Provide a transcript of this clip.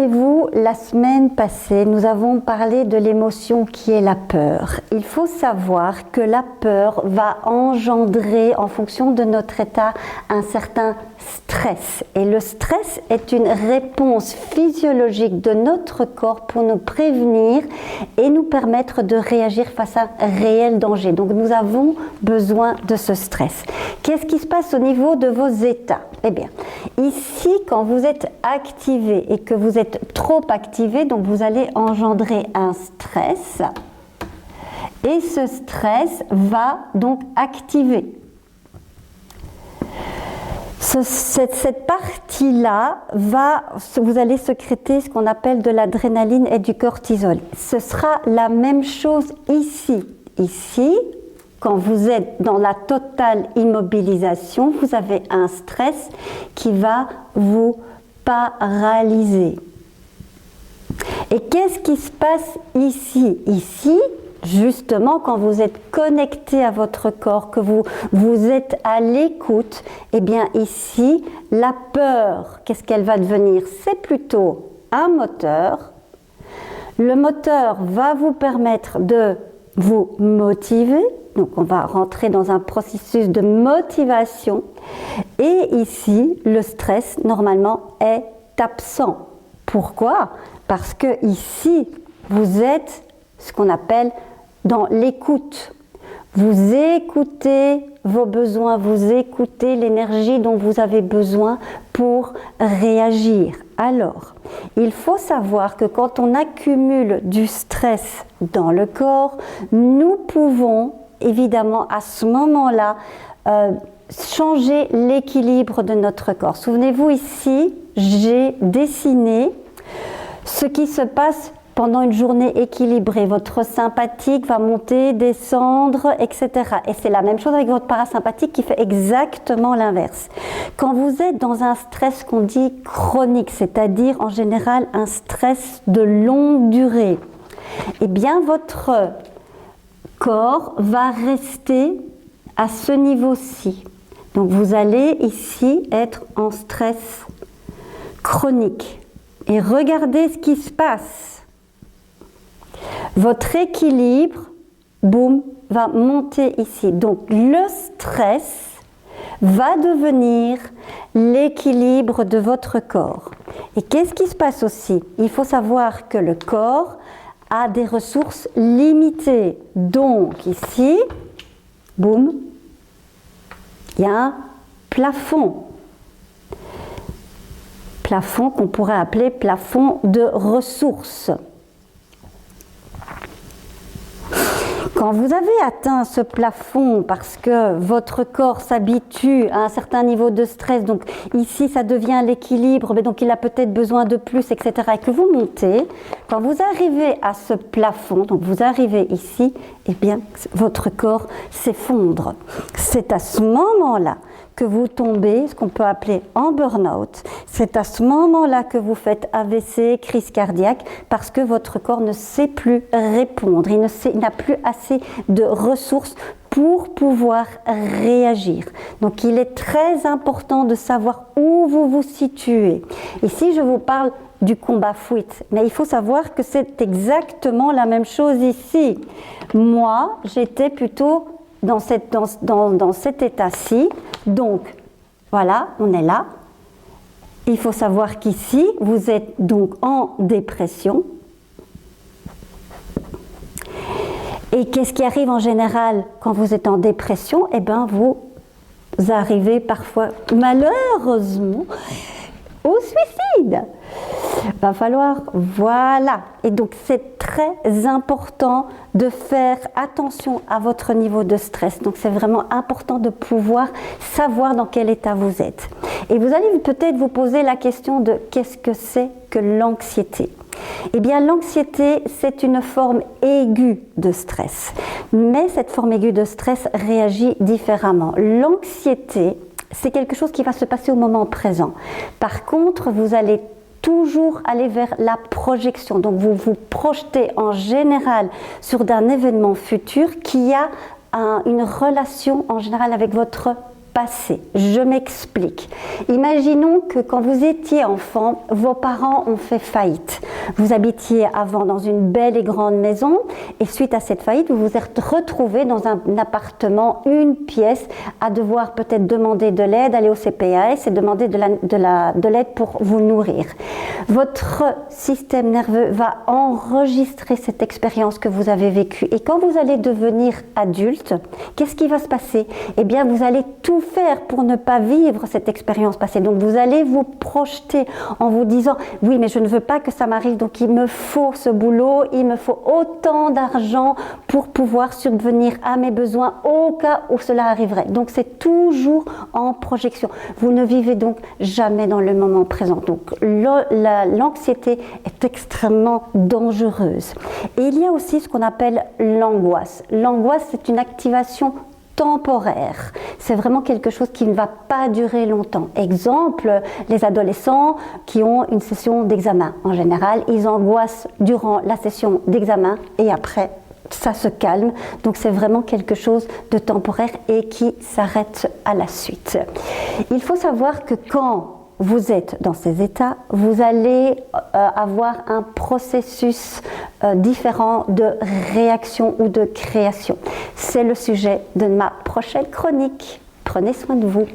Souvenez-vous, la semaine passée, nous avons parlé de l'émotion qui est la peur. Il faut savoir que la peur va engendrer, en fonction de notre état, un certain stress. Et le stress est une réponse physiologique de notre corps pour nous prévenir et nous permettre de réagir face à un réel danger. Donc nous avons besoin de ce stress. Qu'est-ce qui se passe au niveau de vos états? Eh bien, ici, quand vous êtes activé et que vous êtes trop activé, donc vous allez engendrer un stress. Et ce stress va donc activer. Cette partie-là vous allez sécréter ce qu'on appelle de l'adrénaline et du cortisol. Ce sera la même chose ici. Ici, quand vous êtes dans la totale immobilisation, vous avez un stress qui va vous paralyser. Et qu'est-ce qui se passe ici? Ici, justement, quand vous êtes connecté à votre corps, que vous êtes à l'écoute, eh bien ici, la peur, qu'est-ce qu'elle va devenir? C'est plutôt un moteur. Le moteur va vous permettre de vous motiver. Donc on va rentrer dans un processus de motivation. Et ici, le stress, normalement, est absent. Pourquoi? Parce que ici, vous êtes ce qu'on appelle dans l'écoute. Vous écoutez vos besoins, vous écoutez l'énergie dont vous avez besoin pour réagir. Alors, il faut savoir que quand on accumule du stress dans le corps, nous pouvons évidemment à ce moment-là changer l'équilibre de notre corps. Souvenez-vous ici, j'ai dessiné ce qui se passe pendant une journée équilibrée. Votre sympathique va monter, descendre, etc. Et c'est la même chose avec votre parasympathique qui fait exactement l'inverse. Quand vous êtes dans un stress qu'on dit chronique, c'est-à-dire en général un stress de longue durée, eh bien votre corps va rester à ce niveau-ci. Donc vous allez ici être en stress chronique. Et regardez ce qui se passe. Votre équilibre, boum, va monter ici. Donc le stress va devenir l'équilibre de votre corps. Et qu'est-ce qui se passe aussi? Il faut savoir que le corps a des ressources limitées. Donc ici, boum, il y a un plafond. Plafond qu'on pourrait appeler plafond de ressources. Quand vous avez atteint ce plafond parce que votre corps s'habitue à un certain niveau de stress, donc ici ça devient l'équilibre, mais donc il a peut-être besoin de plus, etc. et que vous montez, quand vous arrivez à ce plafond, donc vous arrivez ici, eh bien votre corps s'effondre. C'est à ce moment-là que vous tombez, ce qu'on peut appeler en burn-out. C'est à ce moment-là que vous faites AVC, crise cardiaque, parce que votre corps ne sait plus répondre. Il n'a plus assez de ressources pour pouvoir réagir. Donc il est très important de savoir où vous vous situez. Ici, je vous parle du combat fuite, mais il faut savoir que c'est exactement la même chose ici. Moi, j'étais plutôt dans cet état-ci. Donc, voilà, on est là. Il faut savoir qu'ici, vous êtes donc en dépression. Et qu'est-ce qui arrive en général quand vous êtes en dépression? Eh bien, vous arrivez parfois, malheureusement, au suicide. Va falloir, voilà. Et donc c'est très important de faire attention à votre niveau de stress. Donc c'est vraiment important de pouvoir savoir dans quel état vous êtes. Et vous allez peut-être vous poser la question de qu'est-ce que c'est que l'anxiété? Eh bien l'anxiété, c'est une forme aiguë de stress. Mais cette forme aiguë de stress réagit différemment. L'anxiété, c'est quelque chose qui va se passer au moment présent. Par contre, vous allez toujours aller vers la projection. Donc vous vous projetez en général sur un événement futur qui a une relation en général avec votre passer. Je m'explique. Imaginons que quand vous étiez enfant, vos parents ont fait faillite. Vous habitiez avant dans une belle et grande maison et suite à cette faillite, vous vous êtes retrouvé dans un appartement, une pièce, à devoir peut-être demander de l'aide, aller au CPAS et demander de l'aide pour vous nourrir. Votre système nerveux va enregistrer cette expérience que vous avez vécue et quand vous allez devenir adulte, qu'est-ce qui va se passer? Eh bien, vous allez tout faire pour ne pas vivre cette expérience passée. Donc, vous allez vous projeter en vous disant « Oui, mais je ne veux pas que ça m'arrive, donc il me faut ce boulot, il me faut autant d'argent pour pouvoir subvenir à mes besoins au cas où cela arriverait. » Donc, c'est toujours en projection. Vous ne vivez donc jamais dans le moment présent. Donc, l'anxiété est extrêmement dangereuse. Et il y a aussi ce qu'on appelle l'angoisse. L'angoisse, c'est une activation temporaire. C'est vraiment quelque chose qui ne va pas durer longtemps. Exemple, les adolescents qui ont une session d'examen. En général, ils angoissent durant la session d'examen et après, ça se calme. Donc, c'est vraiment quelque chose de temporaire et qui s'arrête à la suite. Il faut savoir que quand vous êtes dans ces états, vous allez avoir un processus différent de réaction ou de création. C'est le sujet de ma prochaine chronique. Prenez soin de vous.